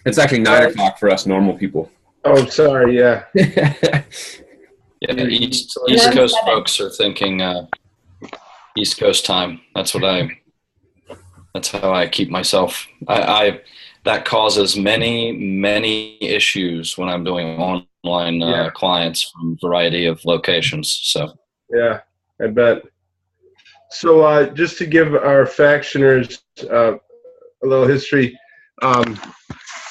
It's actually 9 o'clock for us normal people. Oh, sorry. Yeah. Yeah, East And East I'm Coast 7. folks are thinking East Coast time. That's how I keep myself. I that causes many issues when I'm doing online Yeah. clients from a variety of locations. So Yeah, I bet. So just to give our factioners a little history, um,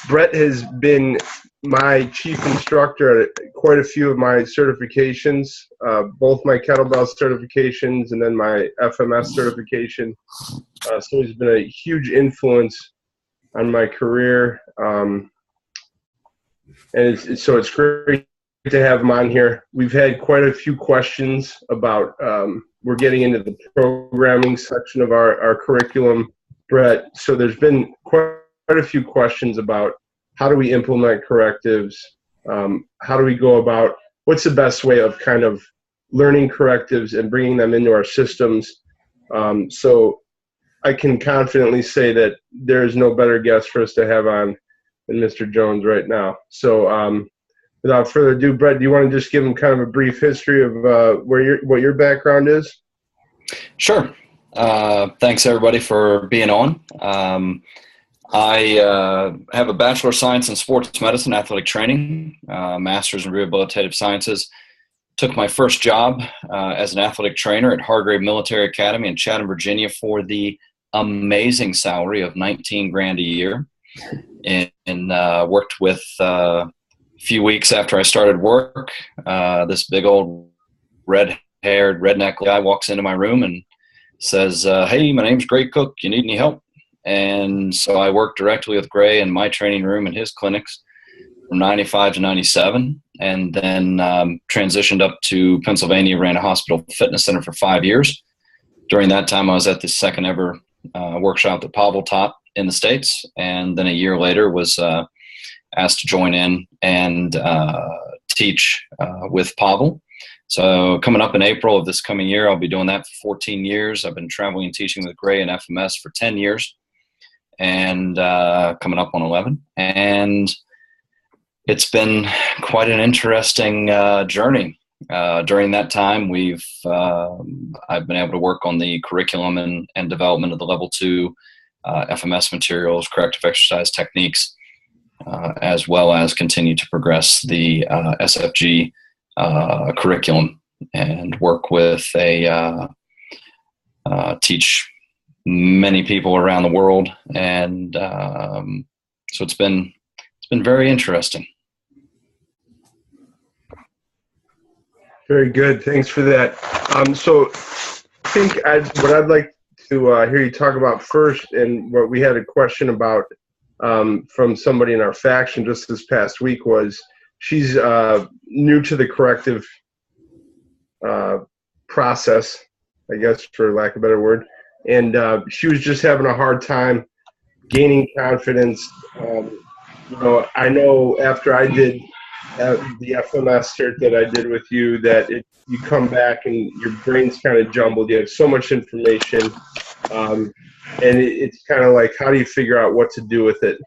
Brett has been my chief instructor at quite a few of my certifications, both my kettlebell certifications and then my FMS certification. So he's been a huge influence on my career. And so it's great to have him on here. We've had quite a few questions about, we're getting into the programming section of our curriculum, Brett. So there's been quite a few questions about how do we implement correctives? How do we go about, what's the best way of kind of learning correctives and bringing them into our systems? So I can confidently say that there is no better guest for us to have on than Mr. Jones right now. So without further ado, Brett, do you want to just give him kind of a brief history of what your background is? sure. Thanks everybody for being on. I have a Bachelor of Science in Sports Medicine, Athletic Training, Master's in Rehabilitative Sciences. Took my first job as an athletic trainer at Hargrave Military Academy in Chatham, Virginia for the amazing salary of $19,000 a year. And worked with a few weeks after I started work. This big old red-haired redneck guy walks into my room and says, hey, my name's Gray Cook. You need any help? And so I worked directly with Gray in my training room and his clinics from 95 to 97, and then transitioned up to Pennsylvania, ran a hospital fitness center for 5 years. During that time, I was at the second ever workshop that Pavel taught in the States, and then a year later was asked to join in and teach with Pavel. So coming up in April of this coming year, I'll be doing that for 14 years. I've been traveling and teaching with Gray and FMS for 10 years, and coming up on 11. And it's been quite an interesting journey. During that time, I've been able to work on the curriculum and development of the level 2 FMS materials, corrective exercise techniques, as well as continue to progress the SFG curriculum and work with teach many people around the world. And so it's been very interesting. Very good. Thanks for that. So I think what I'd like to hear you talk about first, and what we had a question about from somebody in our faction just this past week, was she's new to the corrective process, I guess, for lack of a better word. And she was just having a hard time gaining confidence. I know after I did the FMS cert that I did with you, that you come back and your brain's kind of jumbled. You have so much information, and it's kind of like, how do you figure out what to do with it?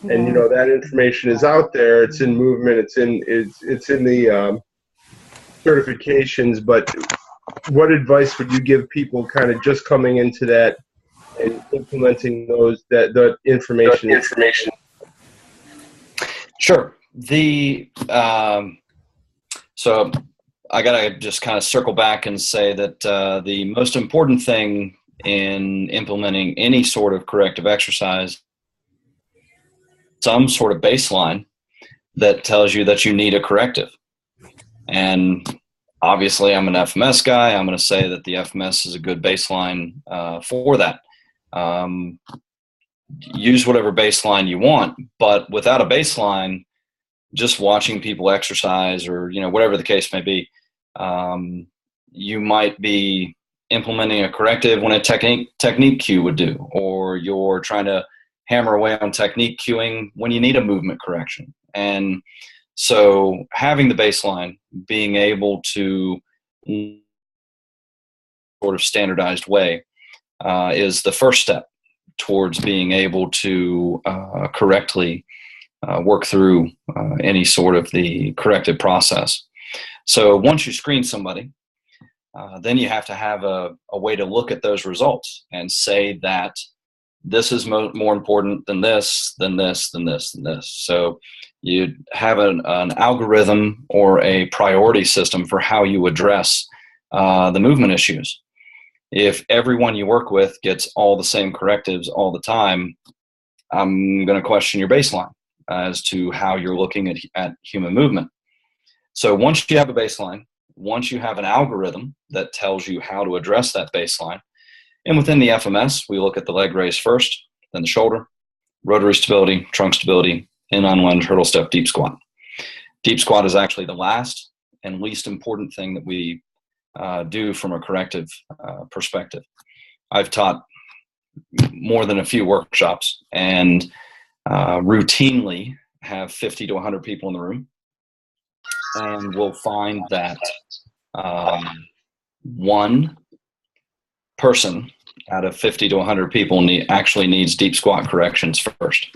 And that information is out there. It's in movement. It's in the certifications. But what advice would you give people kind of just coming into that and implementing the information? Sure. So I got to just kind of circle back and say that the most important thing in implementing any sort of corrective exercise, some sort of baseline that tells you that you need a corrective. And obviously I'm an FMS guy. I'm going to say that the FMS is a good baseline for that. Use whatever baseline you want, but without a baseline, just watching people exercise or, whatever the case may be, you might be implementing a corrective when a technique cue would do, or you're trying to hammer away on technique cueing when you need a movement correction. And so having the baseline, being able to sort of standardized way is the first step towards being able to correctly work through any sort of the corrective process. So once you screen somebody, then you have to have a way to look at those results and say that this is more important than this, than this, than this, than this. So you have an algorithm or a priority system for how you address the movement issues. If everyone you work with gets all the same correctives all the time, I'm going to question your baseline as to how you're looking at human movement. So once you have a baseline, once you have an algorithm that tells you how to address that baseline, and within the FMS, we look at the leg raise first, then the shoulder, rotary stability, trunk stability, in on lunge, hurdle step, deep squat. Deep squat is actually the last and least important thing that we do from a corrective perspective. I've taught more than a few workshops and routinely have 50 to 100 people in the room. And we'll find that one person out of 50 to 100 people actually needs deep squat corrections first.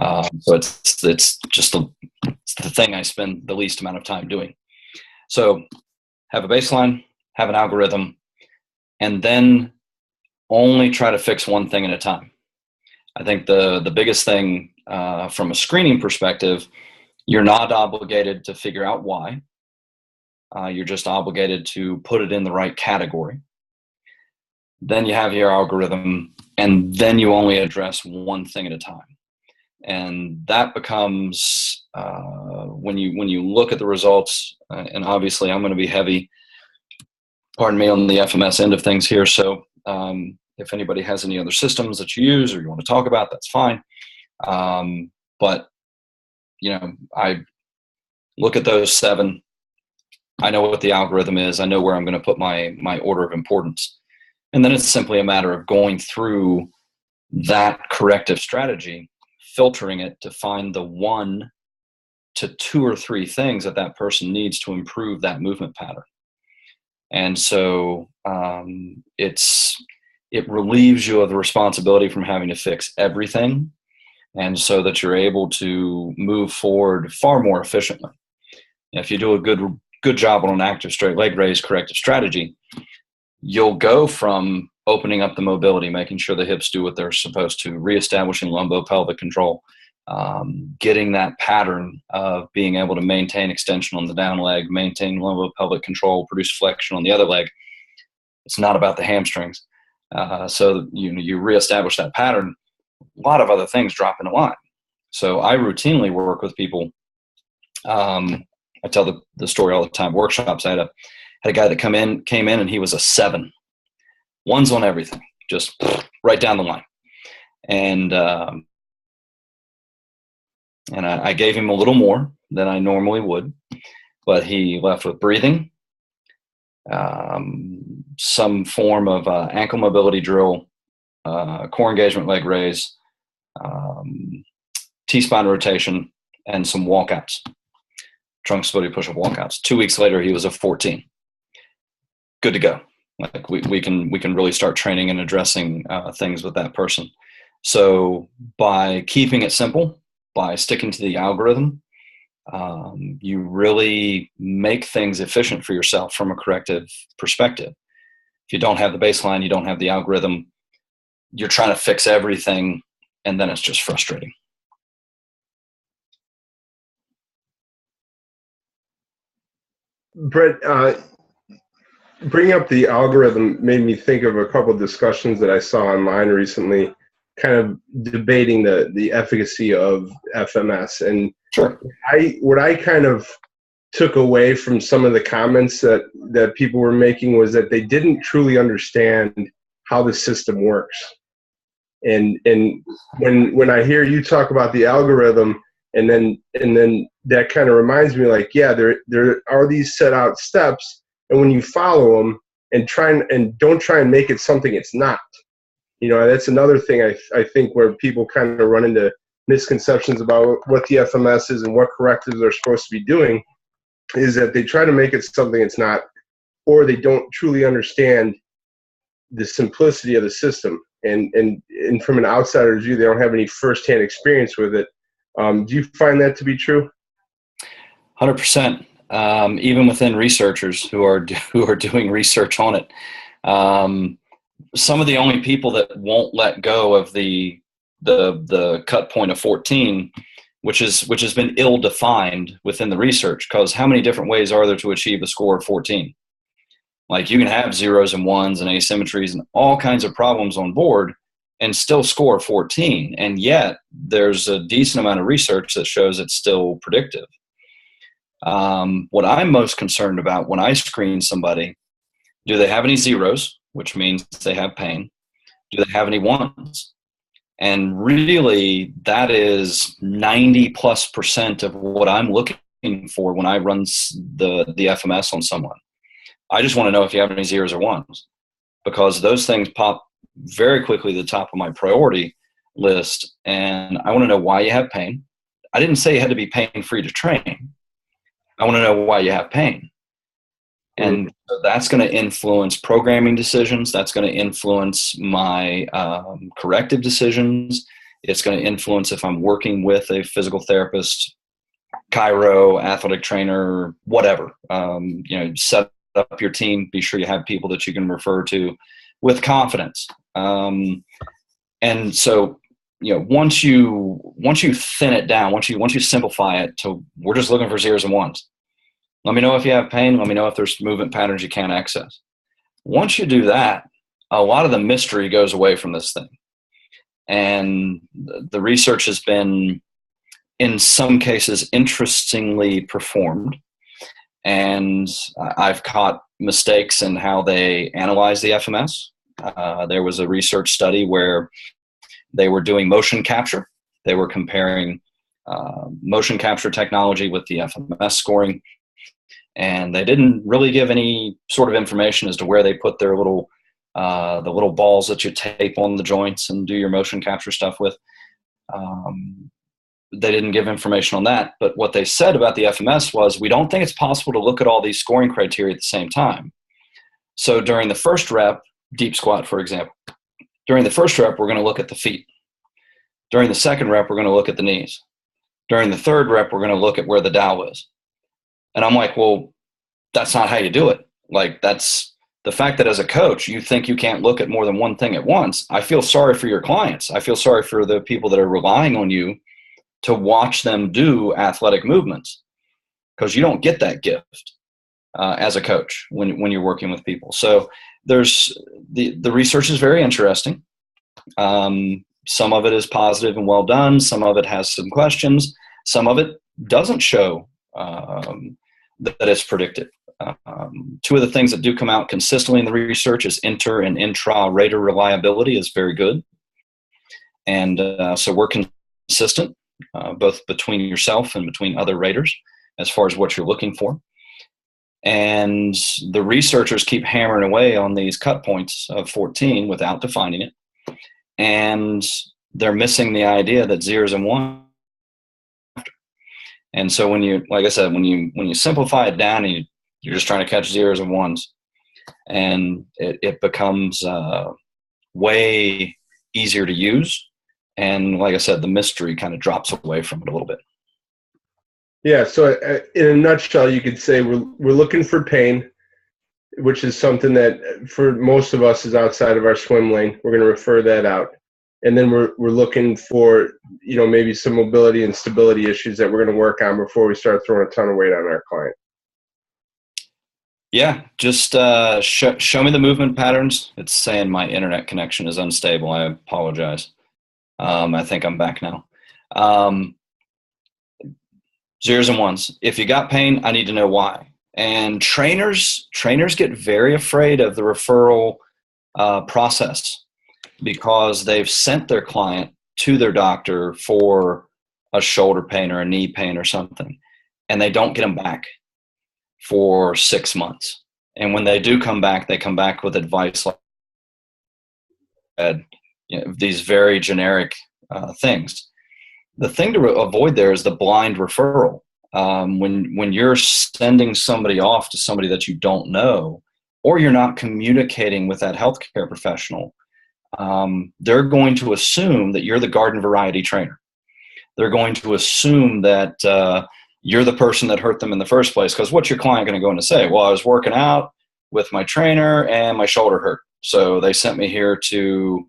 So it's just the thing I spend the least amount of time doing. So have a baseline, have an algorithm, and then only try to fix one thing at a time. I think the biggest thing from a screening perspective, you're not obligated to figure out why. You're just obligated to put it in the right category. Then you have your algorithm, and then you only address one thing at a time. And that becomes, when you look at the results, and obviously I'm going to be heavy, pardon me, on the FMS end of things here. So if anybody has any other systems that you use or you want to talk about, that's fine. But, I look at those 7. I know what the algorithm is. I know where I'm going to put my order of importance. And then it's simply a matter of going through that corrective strategy, filtering it to find the 1 to 2 or 3 things that person needs to improve that movement pattern. And so it relieves you of the responsibility from having to fix everything, and so that you're able to move forward far more efficiently. If you do a good job on an active straight leg raise corrective strategy, you'll go from opening up the mobility, making sure the hips do what they're supposed to, reestablishing lumbopelvic control, getting that pattern of being able to maintain extension on the down leg, maintain lumbopelvic control, produce flexion on the other leg. It's not about the hamstrings. So you reestablish that pattern, a lot of other things drop into line. So I routinely work with people. I tell the story all the time. Workshops, I had a guy that came in and he was a 7. 1's on everything, just right down the line. And I gave him a little more than I normally would, but he left with breathing, some form of ankle mobility drill, core engagement leg raise, T-spine rotation, and some walkouts, trunk stability push-up walkouts. 2 weeks later, he was a 14. Good to go. Like we can really start training and addressing things with that person. So by keeping it simple, by sticking to the algorithm, you really make things efficient for yourself from a corrective perspective. If you don't have the baseline, you don't have the algorithm, you're trying to fix everything, and then it's just frustrating. Brett, bringing up the algorithm made me think of a couple of discussions that I saw online recently, kind of debating the efficacy of FMS. And sure, what I kind of took away from some of the comments that people were making was that they didn't truly understand how the system works. And when I hear you talk about the algorithm, and then that kind of reminds me, like, yeah, there are these set out steps, and when you follow them and don't try and make it something it's not, that's another thing I think where people kind of run into misconceptions about what the FMS is and what correctives they're supposed to be doing, is that they try to make it something it's not, or they don't truly understand the simplicity of the system. And from an outsider's view, they don't have any firsthand experience with it. Do you find that to be true? 100%. Even within researchers who are doing research on it, some of the only people that won't let go of the cut point of 14, which has been ill defined within the research, because how many different ways are there to achieve a score of 14? Like, you can have zeros and ones and asymmetries and all kinds of problems on board and still score 14. And yet there's a decent amount of research that shows it's still predictive. What I'm most concerned about when I screen somebody, do they have any zeros, which means they have pain? Do they have any ones? And really, that is 90+% of what I'm looking for when I run the FMS on someone. I just want to know if you have any zeros or ones, because those things pop very quickly to the top of my priority list. And I want to know why you have pain. I didn't say you had to be pain-free to train. I want to know why you have pain. And that's going to influence programming decisions. That's going to influence my corrective decisions. It's going to influence if I'm working with a physical therapist, chiro, athletic trainer, whatever. Set up your team. Be sure you have people that you can refer to with confidence. And so, once you thin it down, once you simplify it to, we're just looking for zeros and ones. Let me know if you have pain. Let me know if there's movement patterns you can't access. Once you do that, a lot of the mystery goes away from this thing. And the research has been, in some cases, interestingly performed. And I've caught mistakes in how they analyze the FMS. There was a research study where they were doing motion capture. They were comparing motion capture technology with the FMS scoring. And they didn't really give any sort of information as to where they put their the little balls that you tape on the joints and do your motion capture stuff with. They didn't give information on that. But what they said about the FMS was, we don't think it's possible to look at all these scoring criteria at the same time. So during the first rep, deep squat, for example, during the first rep, we're going to look at the feet. During the second rep, we're going to look at the knees. During the third rep, we're going to look at where the dowel is. And I'm like, well, that's not how you do it. Like, that's the fact that as a coach, you think you can't look at more than one thing at once. I feel sorry for your clients. I feel sorry for the people that are relying on you to watch them do athletic movements, because you don't get that gift as a coach when you're working with people. So there's the research is very interesting. Some of it is positive and well done. Some of it has some questions. Some of it doesn't show that it's predictive. Two of the things that do come out consistently in the research is inter and intra-rater reliability is very good. And so we're consistent, both between yourself and between other raters as far as what you're looking for. And the researchers keep hammering away on these cut points of 14 without defining it. And they're missing the idea that zeros and ones. And so when you, like I said, when you simplify it down and you're just trying to catch zeros and ones, and it becomes way easier to use. And like I said, the mystery kind of drops away from it a little bit. Yeah. So in a nutshell, you could say we're looking for pain, which is something that for most of us is outside of our swim lane. We're going to refer that out. And then we're looking for, maybe some mobility and stability issues that we're going to work on before we start throwing a ton of weight on our client. Yeah, just show me the movement patterns. It's saying my internet connection is unstable. I apologize. I think I'm back now. Zeros and ones. If you got pain, I need to know why. And trainers get very afraid of the referral process, because they've sent their client to their doctor for a shoulder pain or a knee pain or something, and they don't get them back for 6 months. And when they do come back, they come back with advice like these very generic things. The thing to avoid there is the blind referral. When you're sending somebody off to somebody that you don't know, or you're not communicating with that healthcare professional, they're going to assume that you're the garden variety trainer. they're going to assume that you're the person that hurt them in the first place. Because what's your client going to go in and say? Well, I was working out with my trainer and my shoulder hurt, so they sent me here to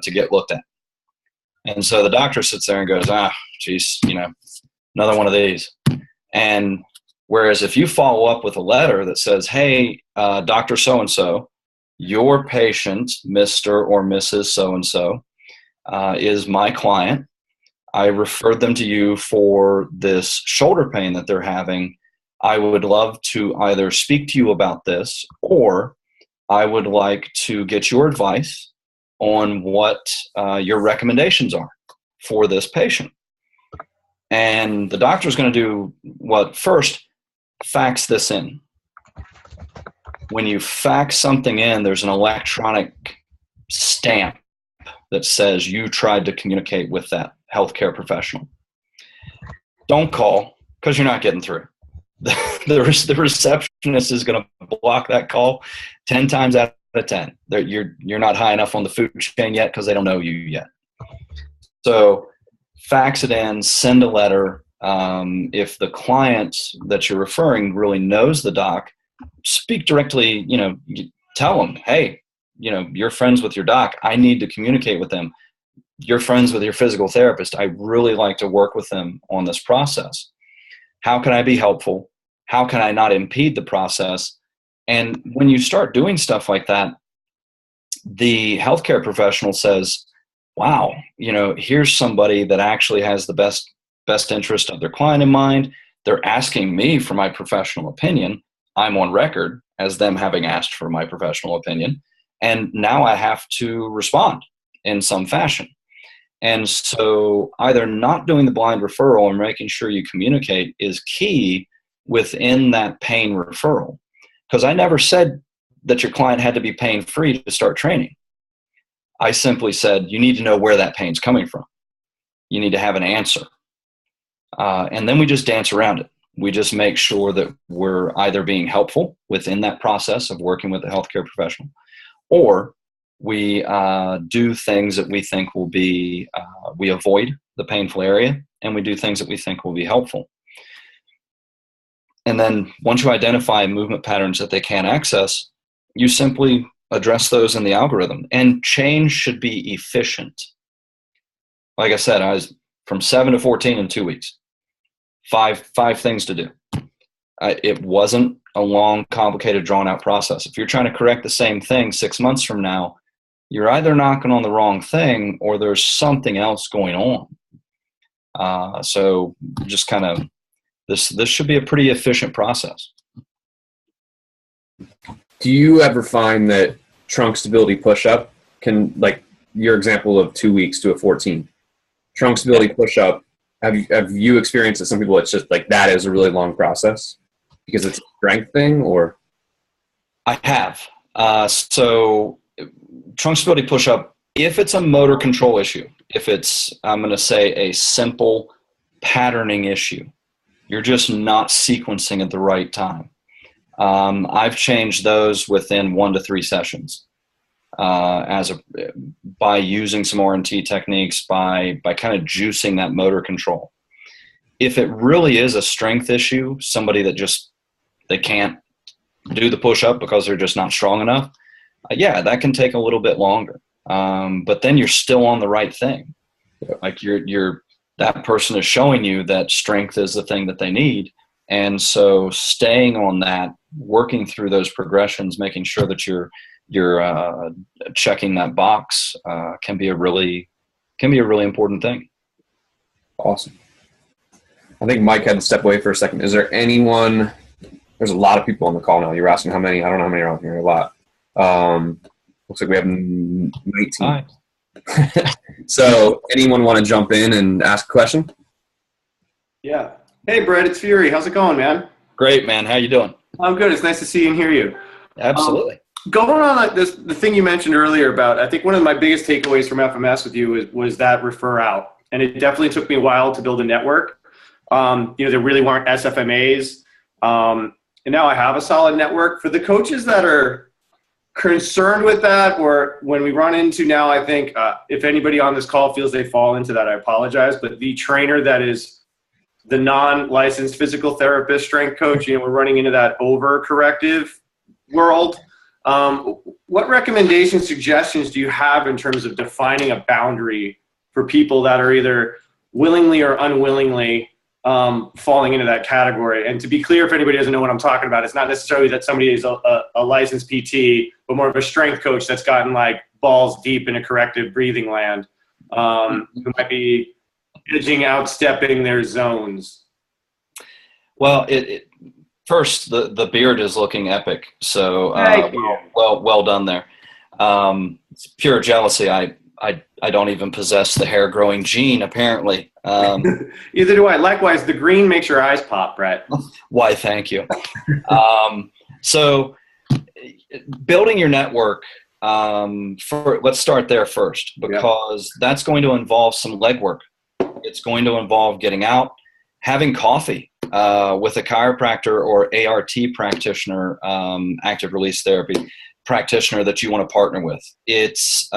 get looked at. And so the doctor sits there and goes, geez, another one of these. And whereas if you follow up with a letter that says, hey, Dr. So-and-so, your patient, Mr. or Mrs. So-and-so, is my client. I referred them to you for this shoulder pain that they're having. I would love to either speak to you about this, or I would like to get your advice on what your recommendations are for this patient. And the doctor's going to do what? First, fax this in. When you fax something in, there's an electronic stamp that says you tried to communicate with that healthcare professional. Don't call, because you're not getting through. The receptionist is going to block that call 10 times out of 10. You're not high enough on the food chain yet because they don't know you yet. So fax it in, send a letter. If the client that you're referring really knows the doc, speak directly, tell them, hey, you're friends with your doc. I need to communicate with them. You're friends with your physical therapist. I really like to work with them on this process. How can I be helpful? How can I not impede the process? And when you start doing stuff like that, the healthcare professional says, wow, here's somebody that actually has the best interest of their client in mind. They're asking me for my professional opinion. I'm on record as them having asked for my professional opinion. And now I have to respond in some fashion. And so either not doing the blind referral or making sure you communicate is key within that pain referral. Because I never said that your client had to be pain-free to start training. I simply said, you need to know where that pain's coming from. You need to have an answer. And then we just dance around it. We just make sure that we're either being helpful within that process of working with the healthcare professional, or we do things that we think will be, we avoid the painful area, and we do things that we think will be helpful. And then once you identify movement patterns that they can't access, you simply address those in the algorithm. And change should be efficient. Like I said, I was from 7 to 14 in 2 weeks. Five things to do. It wasn't a long, complicated, drawn-out process. If you're trying to correct the same thing 6 months from now, you're either knocking on the wrong thing or there's something else going on. So just kind of, this should be a pretty efficient process. Do you ever find that trunk stability push-up can, like your example of 2 weeks to a 14, trunk stability push-up, have you experienced that some people it's just like that is a really long process because it's a strength thing, or? I have. So trunk stability push-up, if it's a motor control issue, if it's, I'm going to say, a simple patterning issue, you're just not sequencing at the right time. I've changed those within 1 to 3 sessions by using some R&T techniques, by kind of juicing that motor control. If it really is a strength issue, somebody that just, they can't do the push-up because they're just not strong enough, yeah, that can take a little bit longer. But then you're still on the right thing. Like that person is showing you that strength is the thing that they need. And so staying on that, working through those progressions, making sure that you're checking that box can be a really important thing. Awesome. I think Mike had to step away for a second. Is there anyone? There's a lot of people on the call now. You're asking how many? I don't know how many are on here. A lot. Looks like we have 19. Hi. So anyone want to jump in and ask a question? Yeah. Hey, Brett, it's Fury. How's it going, man? Great, man. How you doing? I'm good. It's nice to see and hear you. Absolutely. Going on like this, the thing you mentioned earlier about, I think one of my biggest takeaways from FMS with you was that refer out. And it definitely took me a while to build a network. There really weren't SFMAs. And now I have a solid network. For the coaches that are concerned with that, or when we run into now, I think if anybody on this call feels they fall into that, I apologize, but the trainer that is the non-licensed physical therapist, strength coach, we're running into that over-corrective world. What recommendations, suggestions do you have in terms of defining a boundary for people that are either willingly or unwillingly falling into that category? And to be clear, if anybody doesn't know what I'm talking about, it's not necessarily that somebody is a licensed PT, but more of a strength coach that's gotten like balls deep in a corrective breathing land, who might be edging, outstepping their zones. Well, first, the beard is looking epic. So well done there. It's pure jealousy. I don't even possess the hair growing gene, apparently. Either do I. Likewise, the green makes your eyes pop, Brett. Why, thank you. So building your network, let's start there first, because that's going to involve some legwork. It's going to involve getting out, having coffee with a chiropractor or ART practitioner, active release therapy practitioner that you want to partner with. It's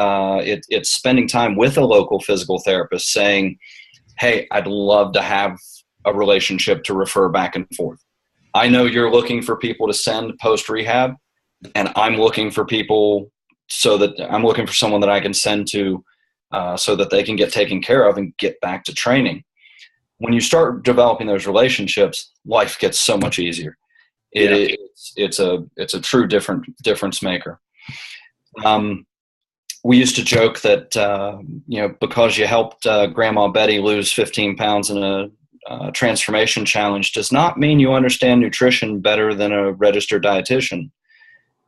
spending time with a local physical therapist saying, hey, I'd love to have a relationship to refer back and forth. I know you're looking for people to send post-rehab, and I'm looking for people I'm looking for someone that I can send to so that they can get taken care of and get back to training. When you start developing those relationships, life gets so much easier. It's a true difference maker. We used to joke that because you helped Grandma Betty lose 15 pounds in a transformation challenge does not mean you understand nutrition better than a registered dietitian.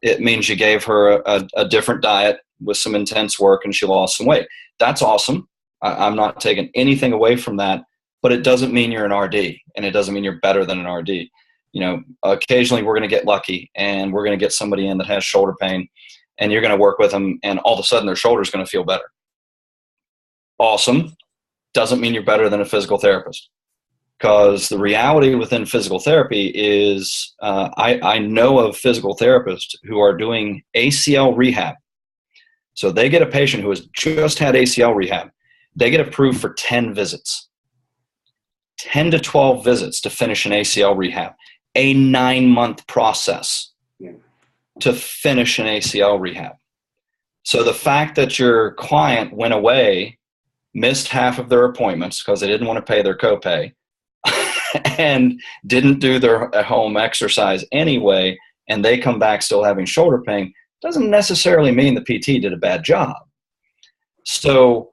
It means you gave her a different diet with some intense work and she lost some weight. That's awesome. I'm not taking anything away from that, but it doesn't mean you're an RD, and it doesn't mean you're better than an RD. Occasionally we're going to get lucky and we're going to get somebody in that has shoulder pain, and you're going to work with them, and all of a sudden their shoulder's going to feel better. Awesome. Doesn't mean you're better than a physical therapist. Because the reality within physical therapy is I know of physical therapists who are doing ACL rehab. So they get a patient who has just had ACL rehab. They get approved for 10 visits, 10 to 12 visits to finish an ACL rehab, a 9-month process to finish an ACL rehab. So the fact that your client went away, missed half of their appointments because they didn't want to pay their copay, and didn't do their home exercise anyway, and they come back still having shoulder pain, doesn't necessarily mean the PT did a bad job. So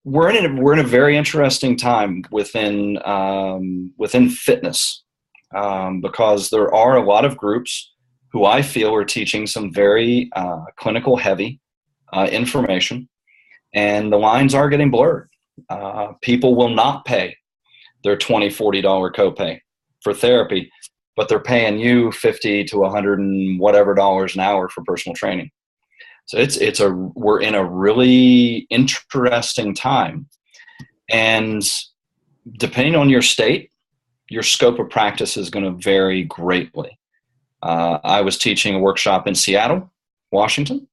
we're in a very interesting time within fitness, because there are a lot of groups who I feel are teaching some very clinical heavy information, and the lines are getting blurred. People will not pay their $20, $40 copay for therapy, but they're paying you $50 to $100 and whatever dollars an hour for personal training. So we're in a really interesting time, and depending on your state, your scope of practice is going to vary greatly. I was teaching a workshop in Seattle, Washington,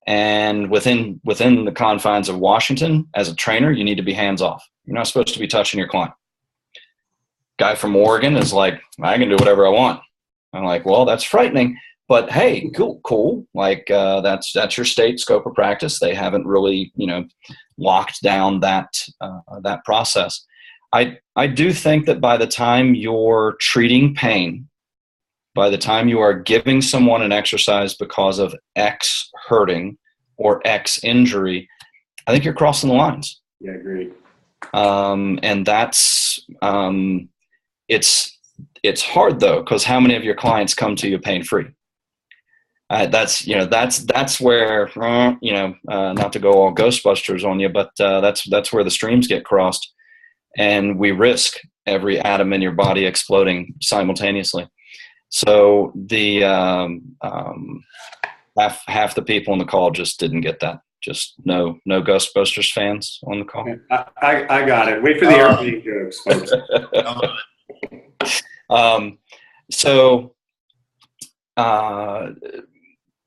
and within the confines of Washington, as a trainer, you need to be hands off. You're not supposed to be touching your client. Guy from Oregon is like, I can do whatever I want. I'm like, well, that's frightening, but hey, cool. Like that's your state scope of practice. They haven't really, locked down that process. I do think that by the time you're treating pain, by the time you are giving someone an exercise because of X hurting or X injury, I think you're crossing the lines. Yeah, agreed. And that's it's hard though, because how many of your clients come to you pain-free? That's where not to go all Ghostbusters on you, but that's where the streams get crossed, and we risk every atom in your body exploding simultaneously. So the half the people on the call just didn't get that. Just no Ghostbusters fans on the call. I got it. Wait for the airplane jokes, folks.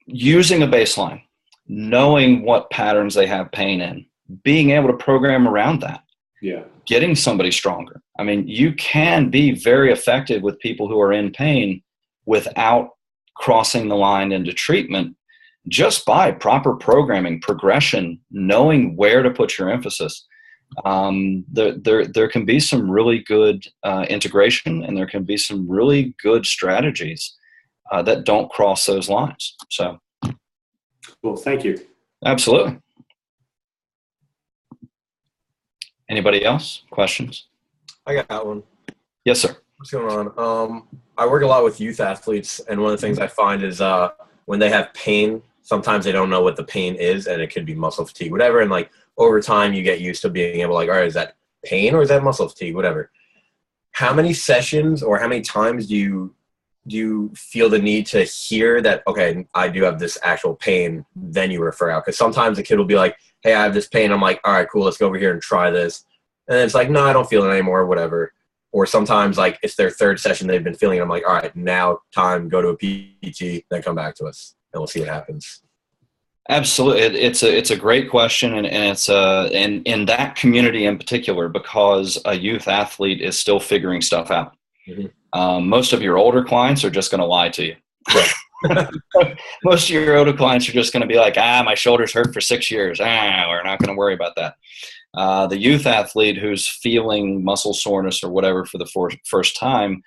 using a baseline, knowing what patterns they have pain in, being able to program around that. Yeah. Getting somebody stronger. I mean, you can be very effective with people who are in pain without crossing the line into treatment, just by proper programming, progression, knowing where to put your emphasis. There can be some really good integration, and there can be some really good strategies that don't cross those lines. So, Well, thank you. absolutely. Anybody else? Questions? I got one. Yes, sir. What's going on? I work a lot with youth athletes, and one of the things I find is when they have pain, sometimes they don't know what the pain is, and it could be muscle fatigue, whatever. And like over time, you get used to being able, like, all right, is that pain or is that muscle fatigue, whatever. How many sessions or how many times do you feel the need to hear that, okay, I do have this actual pain, then you refer out? Because sometimes the kid will be like, hey, I have this pain. I'm like, all right, cool, let's go over here and try this. And then it's like, no, I don't feel it anymore, whatever. Or sometimes, like, it's their third session they've been feeling it. I'm like, all right, now time, go to a PT, then come back to us, and we'll see what happens. Absolutely. It's a great question, and it's in that community in particular, because a youth athlete is still figuring stuff out. Mm-hmm. Most of your older clients are just going to lie to you. Right. Most of your older clients are just going to be like, my shoulder's hurt for 6 years. We're not going to worry about that. The youth athlete who's feeling muscle soreness or whatever for the first time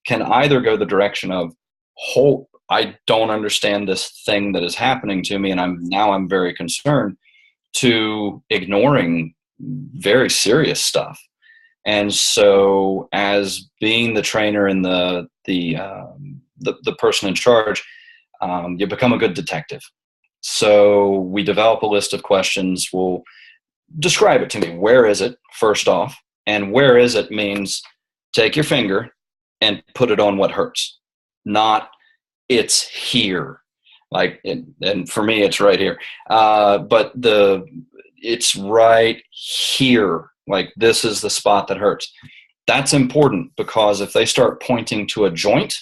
can either go the direction of, I don't understand this thing that is happening to me, and I'm very concerned, to ignoring very serious stuff. And so, as being the trainer and the person in charge, you become a good detective. So we develop a list of questions. We'll describe it to me. Where is it, first off? And where is it means take your finger and put it on what hurts, not it's here. And for me, it's right here. But it's right here. Like, this is the spot that hurts. That's important, because if they start pointing to a joint,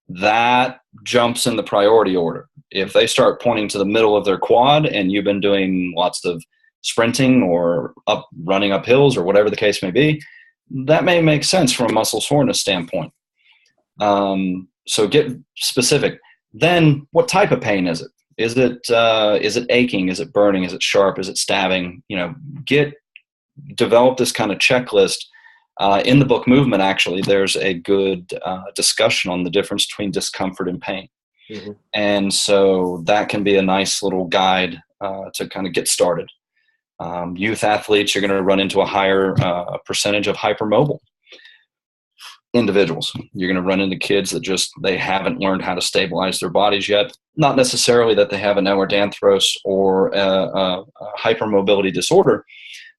that jumps in the priority order. If they start pointing to the middle of their quad, and you've been doing lots of sprinting or running up hills or whatever the case may be, that may make sense from a muscle soreness standpoint. So get specific. Then, what type of pain is it? Is it aching? Is it burning? Is it sharp? Is it stabbing? Develop this kind of checklist. In the book Movement, actually, there's a good discussion on the difference between discomfort and pain. Mm-hmm. And so that can be a nice little guide to kind of get started. Youth athletes, you're going to run into a higher percentage of hypermobile individuals. You're going to run into kids that they haven't learned how to stabilize their bodies yet. Not necessarily that they have an Ehlers-Danlos or a hypermobility disorder,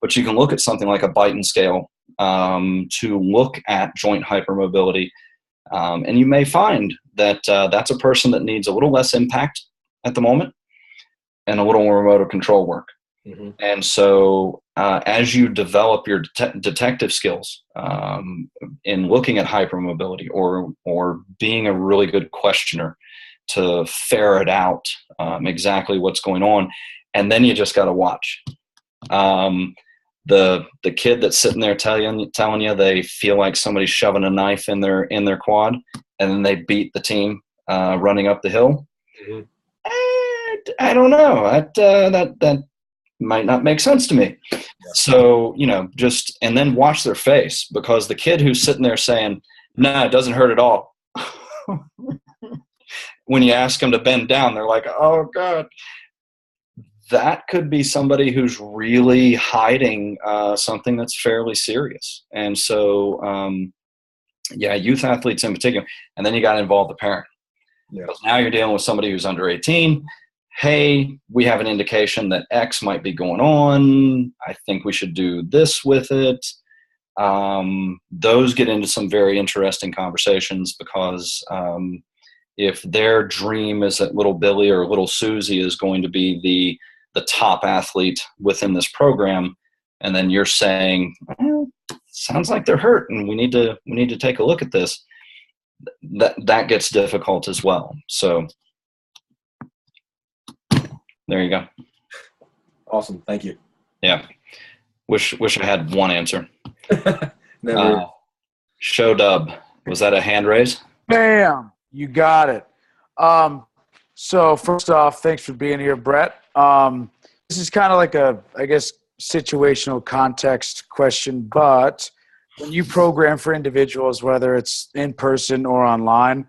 but you can look at something like a Beighton scale to look at joint hypermobility. And you may find that that's a person that needs a little less impact at the moment and a little more motor control work. Mm-hmm. And so as you develop your detective skills in looking at hypermobility or being a really good questioner to ferret out exactly what's going on, and then you just got to watch. The kid that's sitting there telling you they feel like somebody's shoving a knife in their quad, and then they beat the team running up the hill. Mm-hmm. I don't know. That might not make sense to me. Yeah. So, and then watch their face, because the kid who's sitting there saying, "No, it doesn't hurt at all," when you ask them to bend down, they're like, "Oh God." That could be somebody who's really hiding something that's fairly serious. And so, youth athletes in particular. And then you got to involve the parent. Yeah. Because now you're dealing with somebody who's under 18. Hey, we have an indication that X might be going on. I think we should do this with it. Those get into some very interesting conversations, because if their dream is that little Billy or little Susie is going to be the top athlete within this program, and then you're saying, sounds like they're hurt and we need to take a look at this, that gets difficult as well. So There you go. Awesome. Thank you. Yeah. Wish I had one answer. Never. Show Dub. Was that a hand raise? Bam! You got it. So first off, thanks for being here, Brett. This is kind of like a, I guess, situational context question, but when you program for individuals, whether it's in person or online,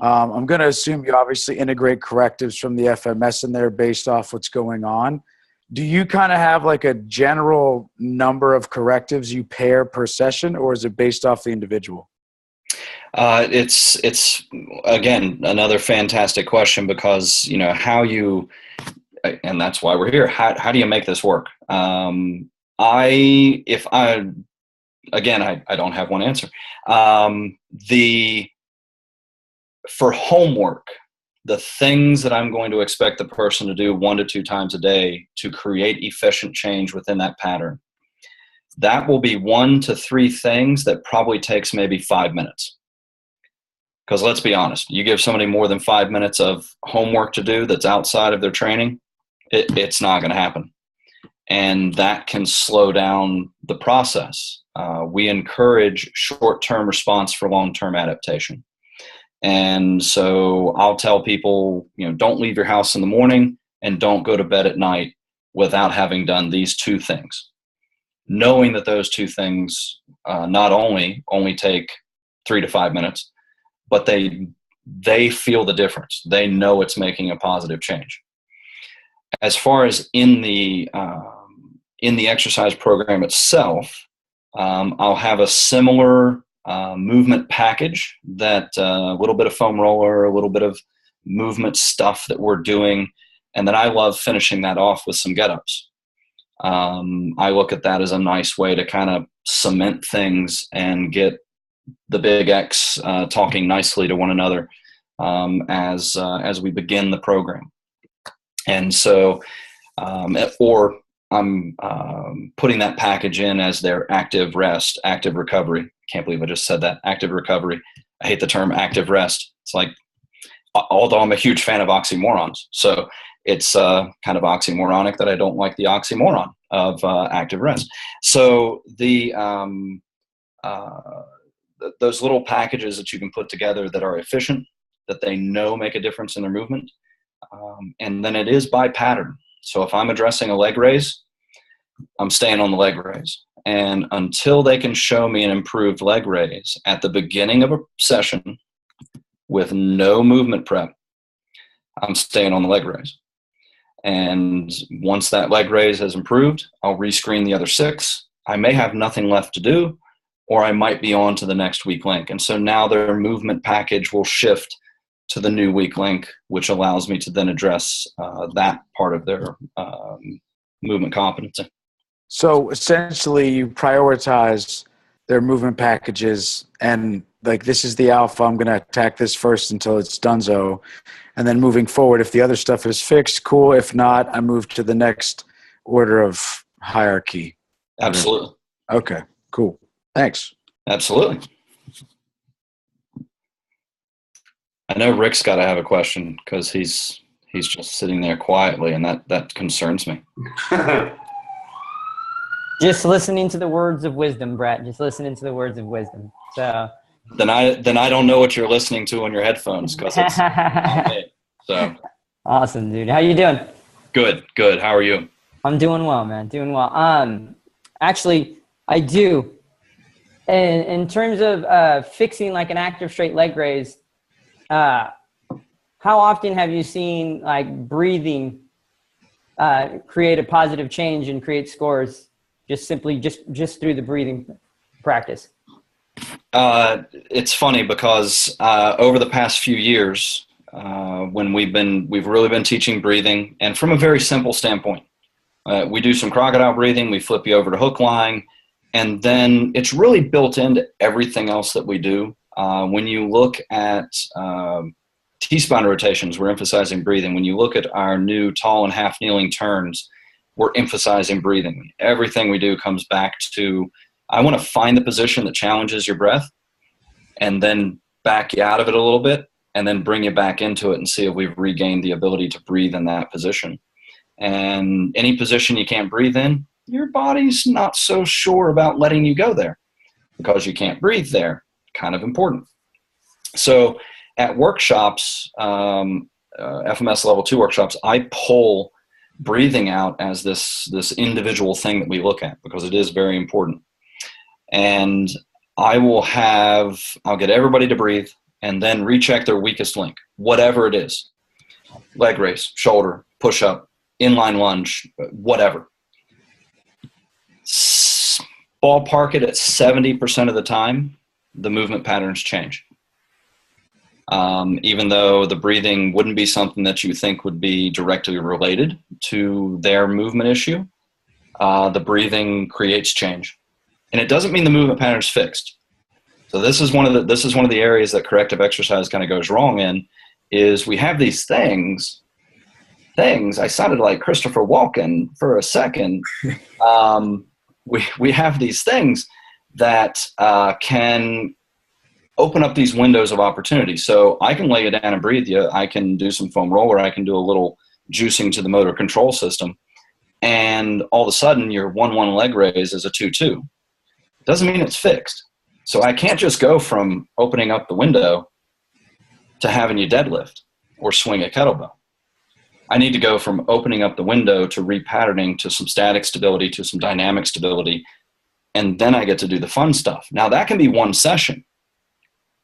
I'm going to assume you obviously integrate correctives from the FMS in there based off what's going on. Do you kind of have like a general number of correctives you pair per session, or is it based off the individual? It's again, another fantastic question, because, you know, how you, and that's why we're here. How do you make this work? I don't have one answer. For homework, the things that I'm going to expect the person to do 1 to 2 times a day to create efficient change within that pattern, that will be 1 to 3 things that probably takes maybe 5 minutes. Because let's be honest, you give somebody more than 5 minutes of homework to do that's outside of their training, it's not going to happen. And that can slow down the process. We encourage short-term response for long-term adaptation. And so I'll tell people, you know, don't leave your house in the morning and don't go to bed at night without having done these 2 things. Knowing that those 2 things not only take 3 to 5 minutes, but they feel the difference. They know it's making a positive change. As far as in the exercise program itself, I'll have a similar movement package, that a little bit of foam roller, a little bit of movement stuff that we're doing, and then I love finishing that off with some get-ups. I look at that as a nice way to kind of cement things and get the big X talking nicely to one another as we begin the program. And so, or I'm putting that package in as their active rest, active recovery. Can't believe I just said that. Active recovery. I hate the term active rest. It's like, although I'm a huge fan of oxymorons, so it's kind of oxymoronic that I don't like the oxymoron of active rest. So those little packages that you can put together that are efficient, that they know make a difference in their movement, and then it is by pattern. So if I'm addressing a leg raise, I'm staying on the leg raise. And until they can show me an improved leg raise at the beginning of a session with no movement prep, I'm staying on the leg raise. And once that leg raise has improved, I'll rescreen the other 6. I may have nothing left to do, or I might be on to the next weak link. And so now their movement package will shift to the new weak link, which allows me to then address that part of their movement competency. So essentially you prioritize their movement packages, and like, this is the alpha, I'm going to attack this first until it's donezo. And then moving forward, if the other stuff is fixed, cool. If not, I move to the next order of hierarchy. Absolutely. Okay, cool. Thanks. Absolutely. I know Rick's got to have a question, because he's just sitting there quietly, and that concerns me. Just listening to the words of wisdom, Brett. Just listening to the words of wisdom. So then I don't know what you're listening to on your headphones, because it's not me. So awesome, dude. How you doing? Good. How are you? I'm doing well, man. Doing well. Actually, I do. In terms of fixing like an active straight leg raise, how often have you seen like breathing create a positive change and create scores just simply just through the breathing practice? It's funny because over the past few years, when we've really been teaching breathing, and from a very simple standpoint, we do some crocodile breathing, we flip you over to hook lying, and then it's really built into everything else that we do. When you look at T-spine rotations, we're emphasizing breathing. When you look at our new tall and half kneeling turns, we're emphasizing breathing. Everything we do comes back to, I want to find the position that challenges your breath and then back you out of it a little bit and then bring you back into it and see if we've regained the ability to breathe in that position. And any position you can't breathe in, your body's not so sure about letting you go there because you can't breathe there. Kind of important. So at workshops, FMS level 2 workshops, I pull breathing out as this individual thing that we look at because it is very important. And I'll get everybody to breathe and then recheck their weakest link, whatever it is. Leg raise, shoulder, push up, inline lunge, whatever. Ballpark it at 70% of the time, the movement patterns change. Even though the breathing wouldn't be something that you think would be directly related to their movement issue, the breathing creates change. And it doesn't mean the movement pattern is fixed. So this is one of the areas that corrective exercise kind of goes wrong in, is we have these things, I sounded like Christopher Walken for a second. We have these things that can open up these windows of opportunity. So I can lay you down and breathe you. I can do some foam roller. I can do a little juicing to the motor control system. And all of a sudden your 1-1 leg raise is a 2-2. Doesn't mean it's fixed. So I can't just go from opening up the window to having you deadlift or swing a kettlebell. I need to go from opening up the window to repatterning to some static stability to some dynamic stability. And then I get to do the fun stuff. Now that can be one session.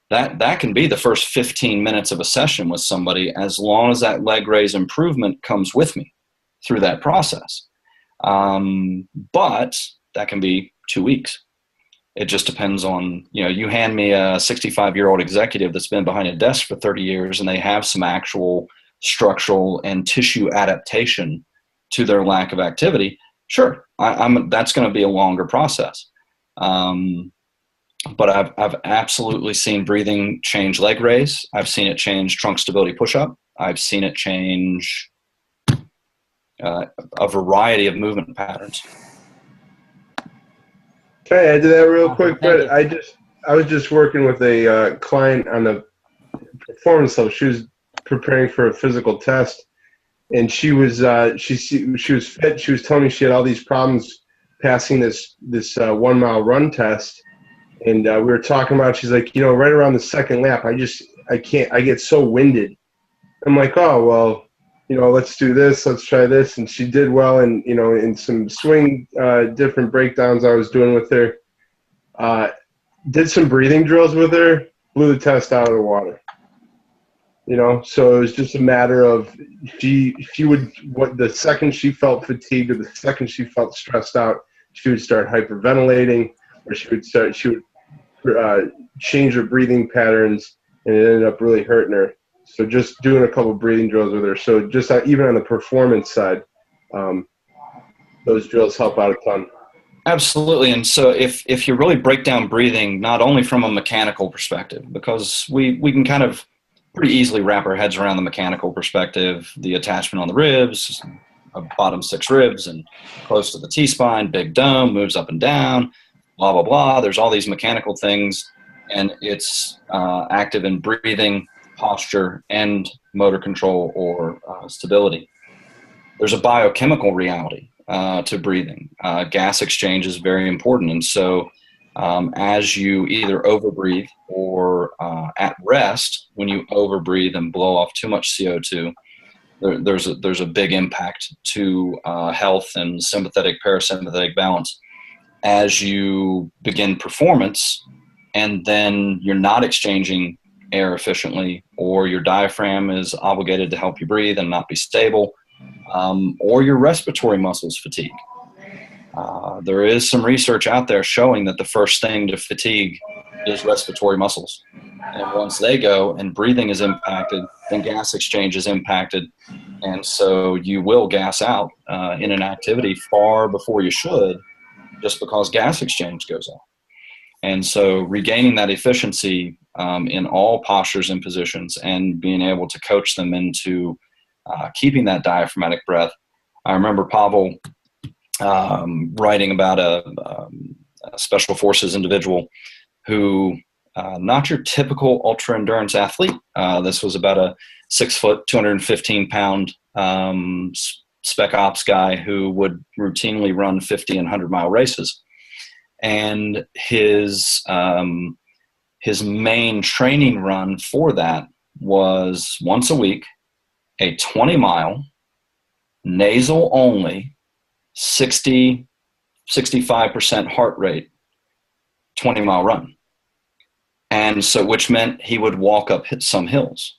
That can be the first 15 minutes of a session with somebody, as long as that leg raise improvement comes with me through that process. But that can be 2 weeks. It just depends on, you hand me a 65-year-old executive that's been behind a desk for 30 years and they have some actual structural and tissue adaptation to their lack of activity. Sure, that's going to be a longer process. But I've absolutely seen breathing change leg raise. I've seen it change trunk stability push-up. I've seen it change a variety of movement patterns. Can I add to that real quick, Brett? I was just working with a client on the performance level. She was preparing for a physical test, and she was she was fit. She was telling me she had all these problems passing this 1 mile run test. And we were talking about, she's like, right around the second lap, I get so winded. I'm like, oh, well, let's do this, let's try this. And she did well. And, in some swing, different breakdowns I was doing with her, did some breathing drills with her, blew the test out of the water. So it was just a matter of the second she felt fatigued or the second she felt stressed out, she would start hyperventilating, or she would change her breathing patterns, and it ended up really hurting her. So just doing a couple of breathing drills with her. So just even on the performance side, those drills help out a ton. Absolutely. And so if you really break down breathing, not only from a mechanical perspective, because we can kind of pretty easily wrap our heads around the mechanical perspective, the attachment on the ribs, bottom 6 ribs and close to the T-spine, big dome, moves up and down, blah, blah, blah. There's all these mechanical things, and it's active in breathing, posture, and motor control or stability. There's a biochemical reality to breathing. Gas exchange is very important. And so as you either overbreathe or at rest, when you overbreathe and blow off too much CO2, there's a big impact to health and sympathetic parasympathetic balance. As you begin performance and then you're not exchanging air efficiently, or your diaphragm is obligated to help you breathe and not be stable, or your respiratory muscles fatigue. There is some research out there showing that the first thing to fatigue is respiratory muscles. And once they go and breathing is impacted, then gas exchange is impacted. And so you will gas out in an activity far before you should, just because gas exchange goes off. And so regaining that efficiency in all postures and positions and being able to coach them into keeping that diaphragmatic breath. I remember Pavel writing about a special forces individual who, not your typical ultra endurance athlete. This was about a 6 foot, 215 pound spec ops guy who would routinely run 50 and 100-mile races. And his main training run for that was once a week, a 20-mile, nasal only, 65% heart rate, 20-mile run. And so, which meant he would walk up some hills,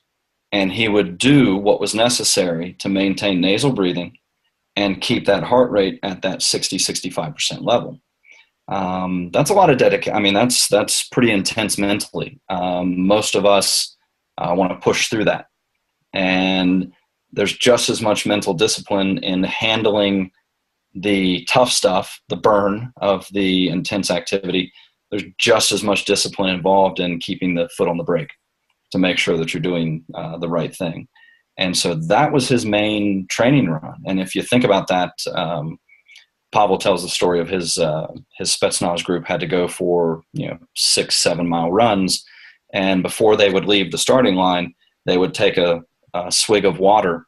and he would do what was necessary to maintain nasal breathing and keep that heart rate at that 65% level. That's a lot of dedication. I mean, that's pretty intense mentally. Most of us want to push through that. And there's just as much mental discipline in handling the tough stuff, the burn of the intense activity. There's just as much discipline involved in keeping the foot on the brake to make sure that you're doing the right thing. And so that was his main training run. And if you think about that, Pavel tells the story of his Spetsnaz group had to go for 6-7 mile runs, and before they would leave the starting line, they would take a swig of water,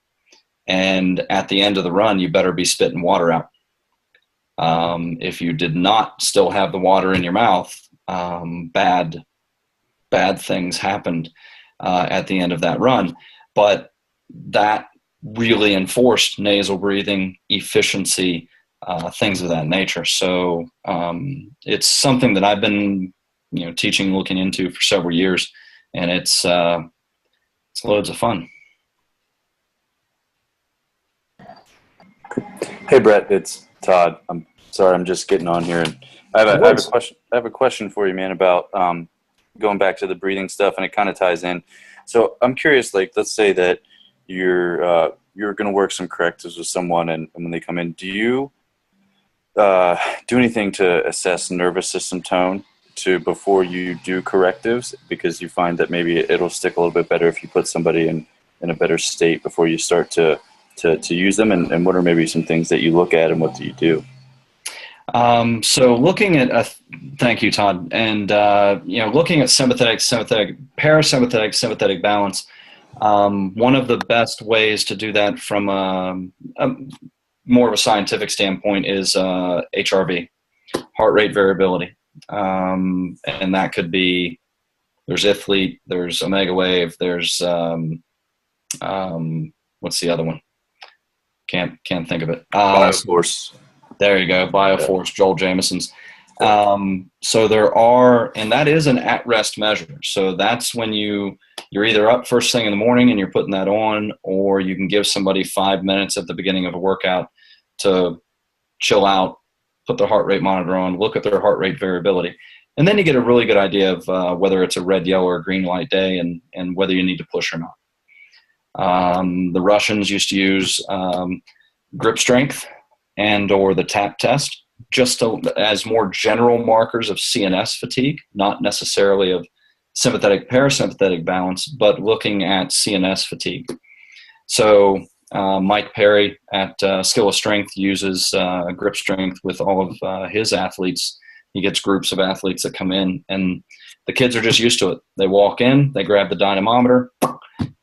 and at the end of the run, you better be spitting water out. If you did not still have the water in your mouth, bad things happened at the end of that run. But that really enforced nasal breathing, efficiency, things of that nature. So it's something that I've been teaching, looking into for several years, and it's loads of fun. Hey Brett, it's Todd. I'm sorry, I'm just getting on here, and I have a question for you, man, about going back to the breathing stuff, and it kind of ties in. So I'm curious, like, let's say that you're going to work some correctives with someone, and when they come in, do you do anything to assess nervous system tone before you do correctives, because you find that maybe it'll stick a little bit better if you put somebody in a better state before you start to use them? And what are maybe some things that you look at, and what do you do? So looking at thank you, Todd. And looking at sympathetic, parasympathetic, sympathetic balance. One of the best ways to do that from more of a scientific standpoint is HRV, heart rate variability. And that could be, there's Ithlete, there's Omega Wave, there's what's the other one? Can't think of it. Bioforce. There you go, Bioforce, Joel Jamieson's. So there are, and that is an at-rest measure. So that's when you're either up first thing in the morning and you're putting that on, or you can give somebody 5 minutes at the beginning of a workout to chill out, put their heart rate monitor on, look at their heart rate variability. And then you get a really good idea of whether it's a red, yellow, or green light day, and whether you need to push or not. The Russians used to use grip strength and or the tap test, just as more general markers of CNS fatigue, not necessarily of sympathetic parasympathetic balance, but looking at CNS fatigue. So Mike Perry at Skill of Strength uses grip strength with all of his athletes. He gets groups of athletes that come in, and the kids are just used to it. They walk in, they grab the dynamometer.